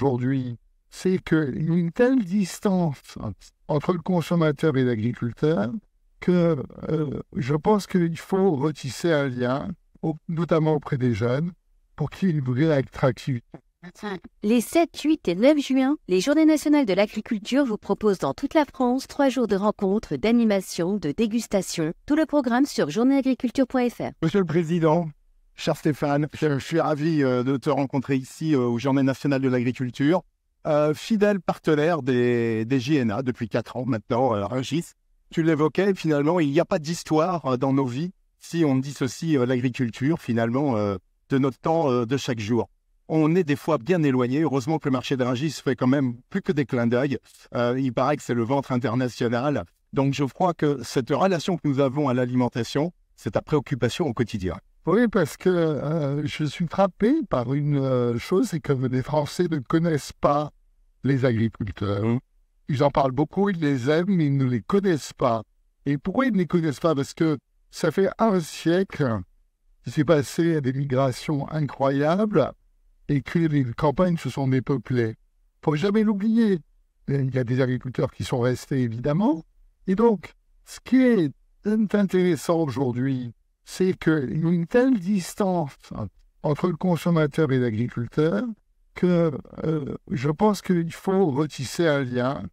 aujourd'hui, c'est qu'il y a une telle distance entre le consommateur et l'agriculteur que je pense qu'il faut retisser un lien, notamment auprès des jeunes, pour qu'il y ait une vraie attractivité. Les 7, 8 et 9 juin, les Journées nationales de l'agriculture vous proposent dans toute la France 3 jours de rencontres, d'animation, de dégustation. Tout le programme sur journéeagriculture.fr. Monsieur le Président, cher Stéphane, je suis ravi de te rencontrer ici aux Journées nationales de l'agriculture. Fidèle partenaire des JNA depuis 4 ans maintenant, Rungis. Tu l'évoquais, finalement, il n'y a pas d'histoire dans nos vies si on dissocie l'agriculture, finalement, de notre temps de chaque jour. On est des fois bien éloigné. Heureusement que le marché de Rungis fait quand même plus que des clins d'œil. Il paraît que c'est le ventre international. Donc je crois que cette relation que nous avons à l'alimentation, c'est ta préoccupation au quotidien. Oui, parce que je suis frappé par une chose, c'est que les Français ne connaissent pas les agriculteurs. Ils en parlent beaucoup, ils les aiment, mais ils ne les connaissent pas. Et pourquoi ils ne les connaissent pas? Parce que ça fait un siècle qu'il s'est passé des migrations incroyables et que les campagnes se sont dépeuplées. Il ne faut jamais l'oublier. Il y a des agriculteurs qui sont restés, évidemment. Et donc, ce qui est intéressant aujourd'hui, c'est qu'il y a une telle distance entre le consommateur et l'agriculteur que je pense qu'il faut retisser un lien,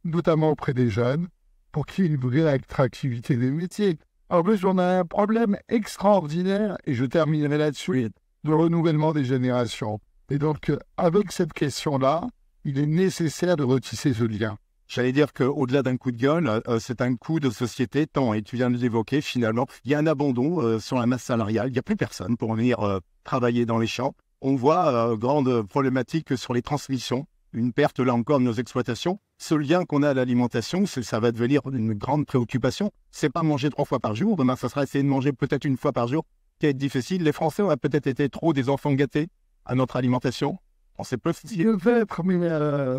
notamment auprès des jeunes, pour qu'il y ait une vraie attractivité des métiers. En plus, on a un problème extraordinaire, et je terminerai là-dessus, de renouvellement des générations. Et donc, avec cette question-là, il est nécessaire de retisser ce lien. J'allais dire qu'au-delà d'un coup de gueule, c'est un coup de société, tant, et tu viens de l'évoquer, finalement, il y a un abandon sur la masse salariale, il n'y a plus personne pour venir travailler dans les champs. On voit grande problématique sur les transmissions, une perte là encore de nos exploitations. Ce lien qu'on a à l'alimentation, ça va devenir une grande préoccupation. C'est pas manger 3 fois par jour, demain ça sera essayer de manger peut-être 1 fois par jour, qui va être difficile. Les Français ont peut-être été trop des enfants gâtés à notre alimentation. On sait pas si... Peut-être, mais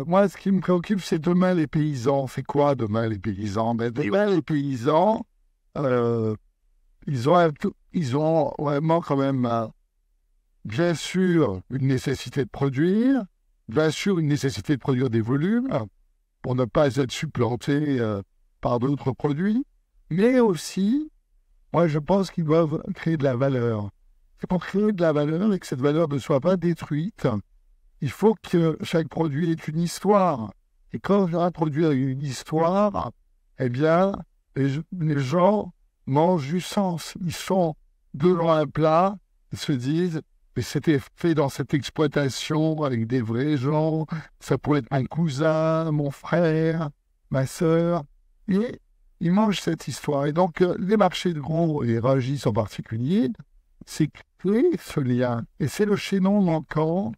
moi, ce qui me préoccupe, c'est demain les paysans. C'est quoi demain les paysans? Demain les paysans, ils ont vraiment quand même, bien sûr, une nécessité de produire, bien sûr, une nécessité de produire des volumes pour ne pas être supplantés par d'autres produits, mais aussi, moi, je pense qu'ils doivent créer de la valeur. C'est pour créer de la valeur et que cette valeur ne soit pas détruite. Il faut que chaque produit ait une histoire. Et quand un produit a une histoire, eh bien, les gens mangent du sens. Ils sont devant un plat, ils se disent, mais c'était fait dans cette exploitation avec des vrais gens, ça pourrait être un cousin, mon frère, ma sœur. Et ils mangent cette histoire. Et donc, les marchés de gros, et Rungis en particulier, c'est créer ce lien. Et c'est le chaînon manquant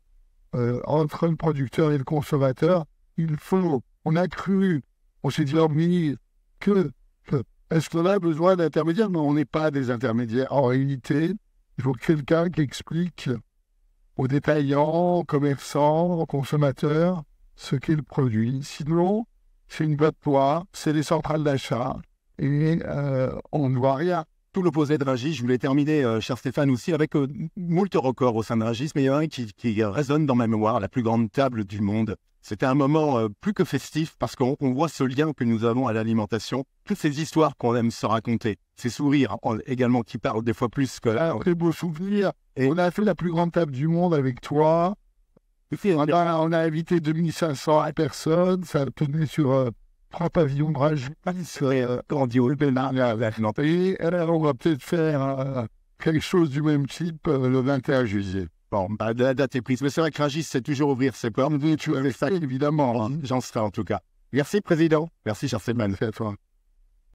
entre le producteur et le consommateur. On a cru, on s'est dit, est-ce qu'on a besoin d'intermédiaires? Non, on n'est pas des intermédiaires. En réalité, il faut quelqu'un qui explique aux détaillants, aux commerçants, aux consommateurs ce qu'est le produit. Sinon, c'est une boîte poids, c'est des centrales d'achat et on ne voit rien. Tout l'opposé de Rungis. Je voulais terminer, cher Stéphane, aussi avec moult records au sein de Rungis, mais il y en a un qui résonne dans ma mémoire, la plus grande table du monde. C'était un moment plus que festif parce qu'on voit ce lien que nous avons à l'alimentation, toutes ces histoires qu'on aime se raconter, ces sourires également qui parlent des fois plus que... Un très beau souvenir. Et on a fait la plus grande table du monde avec toi. On a invité 2500 personnes, ça tenait sur 3 pavillons de Rungis. Grandiose. Et alors, on va peut-être faire quelque chose du même type le 21 juillet. Bon, la date est prise. Mais c'est vrai que Rungis, c'est toujours ouvrir ses portes. Tu avais ça, évidemment. J'en serai en tout cas. Merci, Président. Merci, cher Stéphane. Merci à toi.